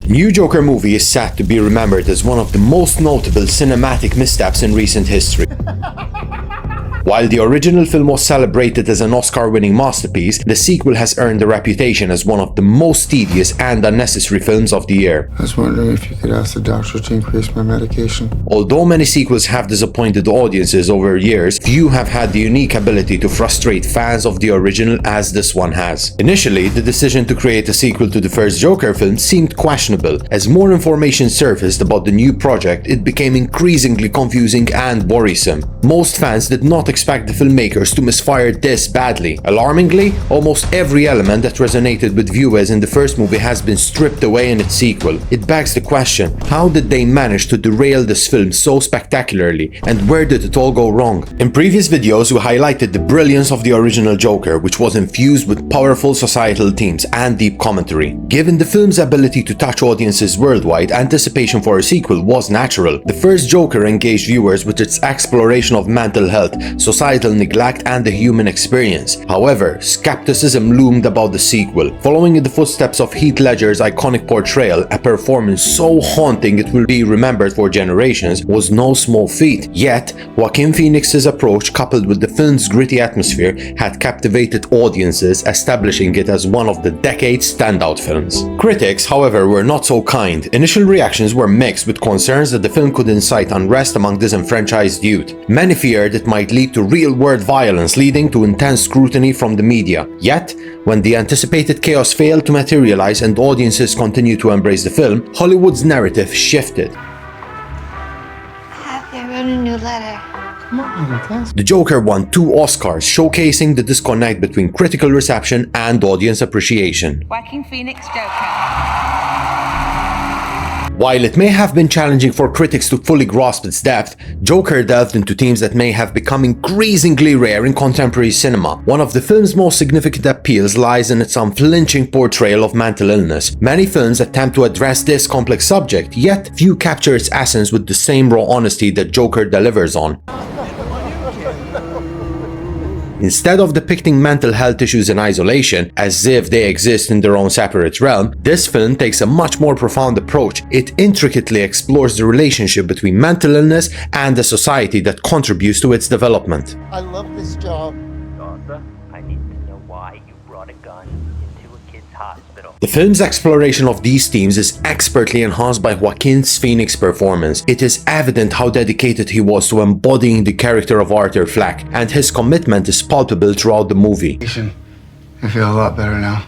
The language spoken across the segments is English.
The new Joker movie is set to be remembered as one of the most notable cinematic missteps in recent history. While the original film was celebrated as an Oscar-winning masterpiece, the sequel has earned a reputation as one of the most tedious and unnecessary films of the year. I was wondering if you could ask the doctor to increase my medication. Although many sequels have disappointed audiences over years, few have had the unique ability to frustrate fans of the original as this one has. Initially, the decision to create a sequel to the first Joker film seemed questionable. As more information surfaced about the new project, it became increasingly confusing and worrisome. Most fans did not expect the filmmakers to misfire this badly. Alarmingly, almost every element that resonated with viewers in the first movie has been stripped away in its sequel. It begs the question, how did they manage to derail this film so spectacularly, and where did it all go wrong? In previous videos, we highlighted the brilliance of the original Joker, which was infused with powerful societal themes and deep commentary. Given the film's ability to touch audiences worldwide, anticipation for a sequel was natural. The first Joker engaged viewers with its exploration of mental health, societal neglect, and the human experience. However, skepticism loomed about the sequel. Following in the footsteps of Heath Ledger's iconic portrayal, a performance so haunting it will be remembered for generations, was no small feat. Yet, Joaquin Phoenix's approach, coupled with the film's gritty atmosphere, had captivated audiences, establishing it as one of the decade's standout films. Critics, however, were not so kind. Initial reactions were mixed, with concerns that the film could incite unrest among disenfranchised youth. Many feared it might lead to real-world violence, leading to intense scrutiny from the media. Yet, when the anticipated chaos failed to materialize and audiences continued to embrace the film, Hollywood's narrative shifted. Happy, I wrote a new letter. Come on, The Joker won 2 Oscars, showcasing the disconnect between critical reception and audience appreciation. Joaquin Phoenix Joker. While it may have been challenging for critics to fully grasp its depth, Joker delved into themes that may have become increasingly rare in contemporary cinema. One of the film's most significant appeals lies in its unflinching portrayal of mental illness. Many films attempt to address this complex subject, yet few capture its essence with the same raw honesty that Joker delivers on. Instead of depicting mental health issues in isolation, as if they exist in their own separate realm, this film takes a much more profound approach. It intricately explores the relationship between mental illness and the society that contributes to its development. I love this job. Arthur, I need to know why you brought a gun into a kid's hospital. The film's exploration of these themes is expertly enhanced by Joaquin Phoenix's performance. It is evident how dedicated he was to embodying the character of Arthur Fleck, and his commitment is palpable throughout the movie. I feel a lot better now.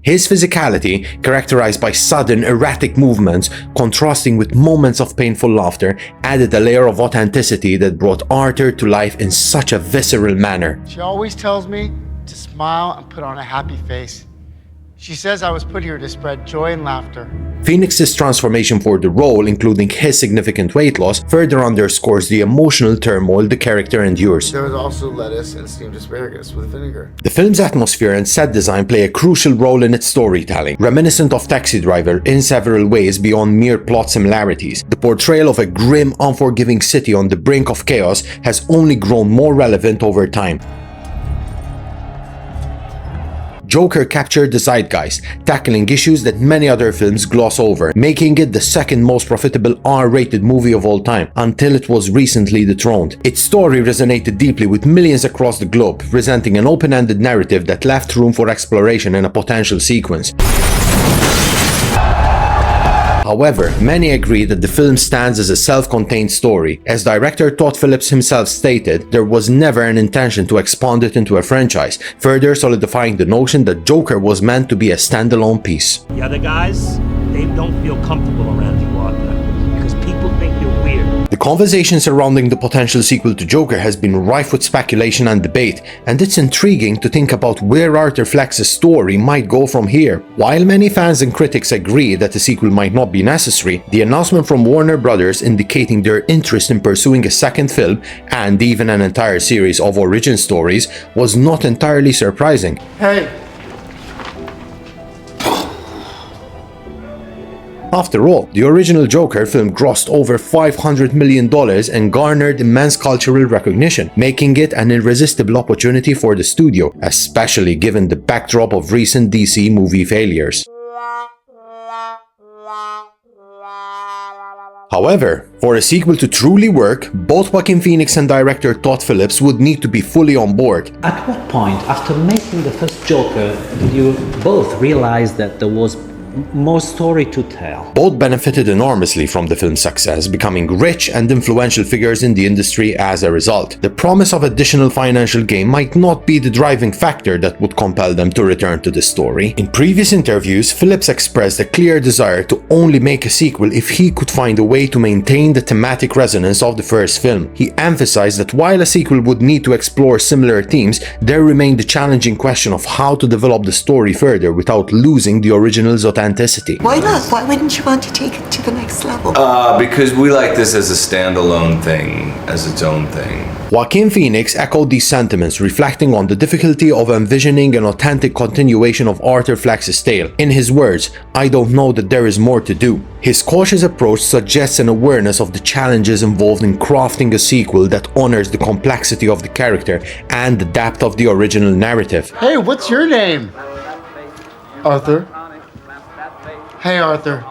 His physicality, characterized by sudden, erratic movements, contrasting with moments of painful laughter, added a layer of authenticity that brought Arthur to life in such a visceral manner. She always tells me to smile and put on a happy face. She says I was put here to spread joy and laughter. Phoenix's transformation for the role, including his significant weight loss, further underscores the emotional turmoil the character endures. There was also lettuce and steamed asparagus with vinegar. The film's atmosphere and set design play a crucial role in its storytelling, reminiscent of Taxi Driver in several ways beyond mere plot similarities. The portrayal of a grim, unforgiving city on the brink of chaos has only grown more relevant over time. Joker captured the zeitgeist, tackling issues that many other films gloss over, making it the second most profitable R-rated movie of all time, until it was recently dethroned. Its story resonated deeply with millions across the globe, presenting an open-ended narrative that left room for exploration in a potential sequence. However, many agree that the film stands as a self-contained story. As director Todd Phillips himself stated, there was never an intention to expand it into a franchise, further solidifying the notion that Joker was meant to be a standalone piece. The other guys, they don't feel comfortable around you, Arthur, because people think you're weird. The conversation surrounding the potential sequel to Joker has been rife with speculation and debate, and it's intriguing to think about where Arthur Fleck's story might go from here. While many fans and critics agree that a sequel might not be necessary, the announcement from Warner Brothers indicating their interest in pursuing a second film and even an entire series of origin stories was not entirely surprising. Hey! After all, the original Joker film grossed over $500 million and garnered immense cultural recognition, making it an irresistible opportunity for the studio, especially given the backdrop of recent DC movie failures. However, for a sequel to truly work, both Joaquin Phoenix and director Todd Phillips would need to be fully on board. At what point, after making the first Joker, did you both realize that there was more story to tell? Both benefited enormously from the film's success, becoming rich and influential figures in the industry as a result. The promise of additional financial gain might not be the driving factor that would compel them to return to the story. In previous interviews, Phillips expressed a clear desire to only make a sequel if he could find a way to maintain the thematic resonance of the first film. He emphasized that while a sequel would need to explore similar themes, there remained the challenging question of how to develop the story further without losing the original's authenticity. Why not? Why wouldn't you want to take it to the next level? Because we like this as a standalone thing, as its own thing. Joaquin Phoenix echoed these sentiments, reflecting on the difficulty of envisioning an authentic continuation of Arthur Fleck's tale. In his words, "I don't know that there is more to do." His cautious approach suggests an awareness of the challenges involved in crafting a sequel that honors the complexity of the character and the depth of the original narrative. Hey, what's your name? Arthur. Hey, Arthur.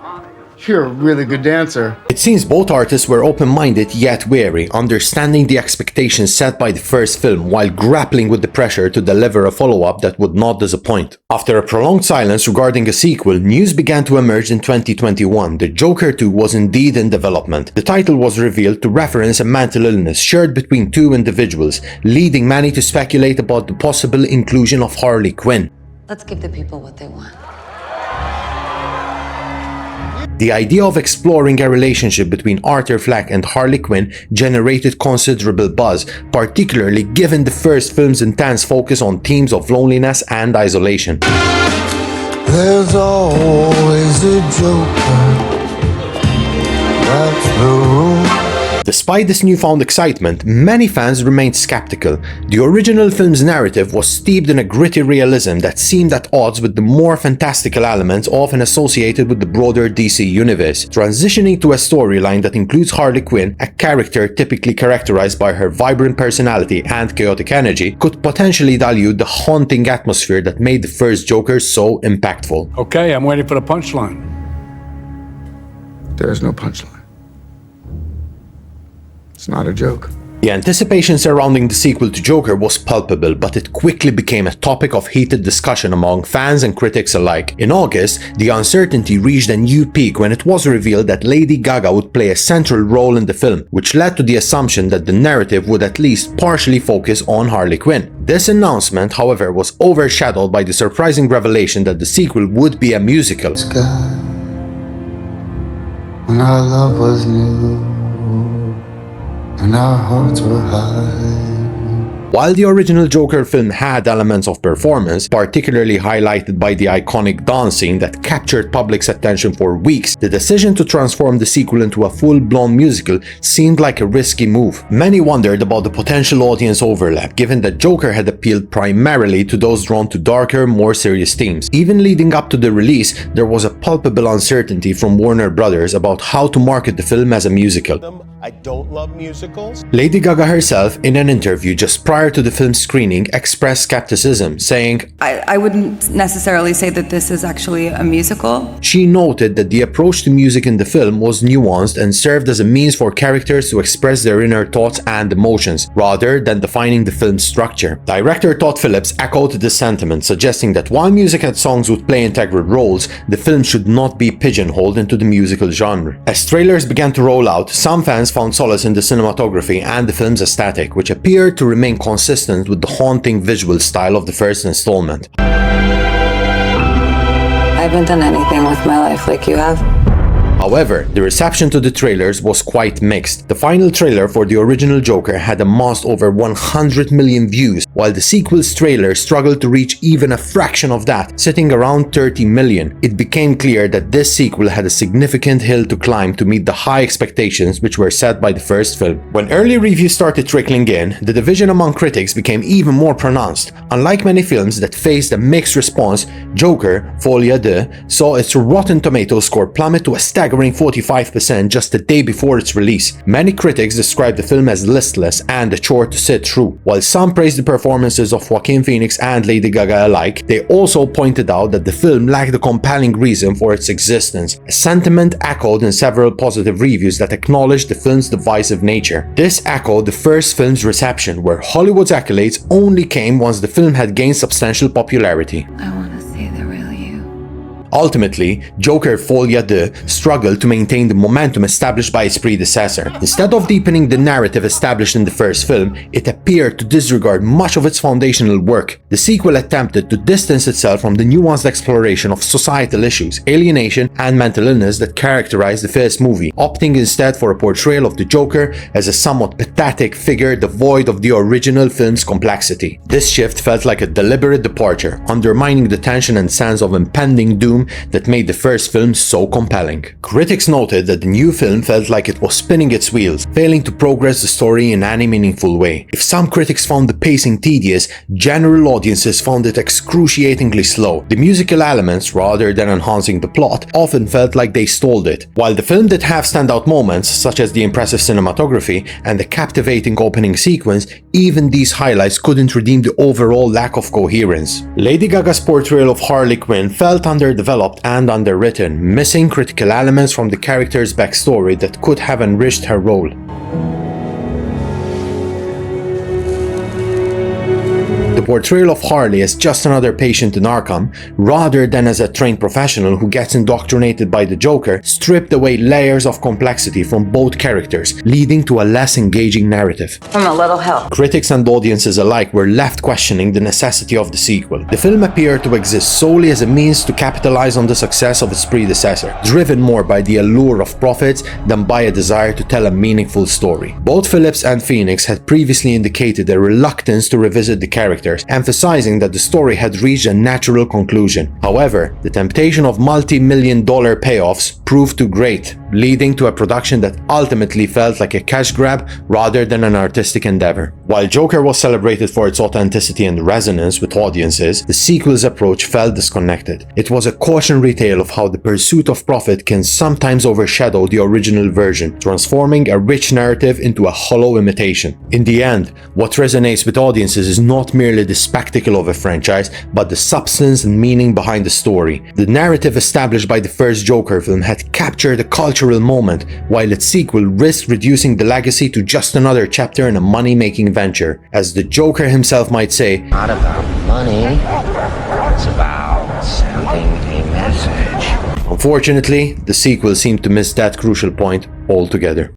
You're a really good dancer. It seems both artists were open-minded yet wary, understanding the expectations set by the first film while grappling with the pressure to deliver a follow-up that would not disappoint. After a prolonged silence regarding a sequel, news began to emerge in 2021. The Joker 2 was indeed in development. The title was revealed to reference a mental illness shared between two individuals, leading many to speculate about the possible inclusion of Harley Quinn. Let's give the people what they want. The idea of exploring a relationship between Arthur Fleck and Harley Quinn generated considerable buzz, particularly given the first film's intense focus on themes of loneliness and isolation. There's always a joker. That's the rule. Despite this newfound excitement, many fans remained skeptical. The original film's narrative was steeped in a gritty realism that seemed at odds with the more fantastical elements often associated with the broader DC universe. Transitioning to a storyline that includes Harley Quinn, a character typically characterized by her vibrant personality and chaotic energy, could potentially dilute the haunting atmosphere that made the first Joker so impactful. Okay, I'm waiting for the punchline. There's no punchline. It's not a joke. The anticipation surrounding the sequel to Joker was palpable, but it quickly became a topic of heated discussion among fans and critics alike. In August, the uncertainty reached a new peak when it was revealed that Ladygaga would play a central role in the film, which led to the assumption that the narrative would at least partially focus on Harley Quinn. This announcement, however, was overshadowed by the surprising revelation that the sequel would be a musical. When our love was new and our hearts were high. While the original Joker film had elements of performance, particularly highlighted by the iconic dance scene that captured public's attention for weeks, the decision to transform the sequel into a full-blown musical seemed like a risky move. Many wondered about the potential audience overlap, given that Joker had appealed primarily to those drawn to darker, more serious themes. Even leading up to the release, there was a palpable uncertainty from Warner Brothers about how to market the film as a musical. I don't love musicals. Lady Gaga herself, in an interview just prior to the film's screening, expressed skepticism, saying, I wouldn't necessarily say that this is actually a musical. She noted that the approach to music in the film was nuanced and served as a means for characters to express their inner thoughts and emotions, rather than defining the film's structure. Director Todd Phillips echoed this sentiment, suggesting that while music and songs would play integral roles, the film should not be pigeonholed into the musical genre. As trailers began to roll out, some fans found solace in the cinematography and the film's aesthetic, which appeared to remain consistent with the haunting visual style of the first installment. I haven't done anything with my life like you have. However, the reception to the trailers was quite mixed. The final trailer for the original Joker had amassed over 100 million views, while the sequel's trailer struggled to reach even a fraction of that, sitting around 30 million. It became clear that this sequel had a significant hill to climb to meet the high expectations which were set by the first film. When early reviews started trickling in, the division among critics became even more pronounced. Unlike many films that faced a mixed response, Joker, Folie, Deux saw its Rotten Tomatoes score plummet to a staggering staggering 45% just a day before its release. Many critics described the film as listless and a chore to sit through. While some praised the performances of Joaquin Phoenix and Ladygaga alike, they also pointed out that the film lacked a compelling reason for its existence, a sentiment echoed in several positive reviews that acknowledged the film's divisive nature. This echoed the first film's reception, where Hollywood's accolades only came once the film had gained substantial popularity. I want to see the real you. Ultimately, Joker Folie Deux struggled to maintain the momentum established by its predecessor. Instead of deepening the narrative established in the first film, it appeared to disregard much of its foundational work. The sequel attempted to distance itself from the nuanced exploration of societal issues, alienation, and mental illness that characterized the first movie, opting instead for a portrayal of the Joker as a somewhat pathetic figure devoid of the original film's complexity. This shift felt like a deliberate departure, undermining the tension and sense of impending doom that made the first film so compelling. Critics noted that the new film felt like it was spinning its wheels, failing to progress the story in any meaningful way. If some critics found the pacing tedious, general audiences found it excruciatingly slow. The musical elements, rather than enhancing the plot, often felt like they stalled it. While the film did have standout moments, such as the impressive cinematography and the captivating opening sequence, even these highlights couldn't redeem the overall lack of coherence. Lady Gaga's portrayal of Harley Quinn felt underdeveloped and underwritten, missing critical elements from the character's backstory that could have enriched her role. The portrayal of Harley as just another patient in Arkham, rather than as a trained professional who gets indoctrinated by the Joker, stripped away layers of complexity from both characters, leading to a less engaging narrative. I'm a little help. Critics and audiences alike were left questioning the necessity of the sequel. The film appeared to exist solely as a means to capitalize on the success of its predecessor, driven more by the allure of profits than by a desire to tell a meaningful story. Both Phillips and Phoenix had previously indicated their reluctance to revisit the characters, emphasizing that the story had reached a natural conclusion. However, the temptation of multi-million-dollar payoffs proved too great, leading to a production that ultimately felt like a cash grab rather than an artistic endeavor. While Joker was celebrated for its authenticity and resonance with audiences, the sequel's approach felt disconnected. It was a cautionary tale of how the pursuit of profit can sometimes overshadow the original version, transforming a rich narrative into a hollow imitation. In the end, what resonates with audiences is not merely the spectacle of a franchise, but the substance and meaning behind the story. The narrative established by the first Joker film had captured a cultural moment, while its sequel risked reducing the legacy to just another chapter in a money-making venture. As the Joker himself might say, "Not about money, it's about sending a message." Unfortunately, the sequel seemed to miss that crucial point altogether.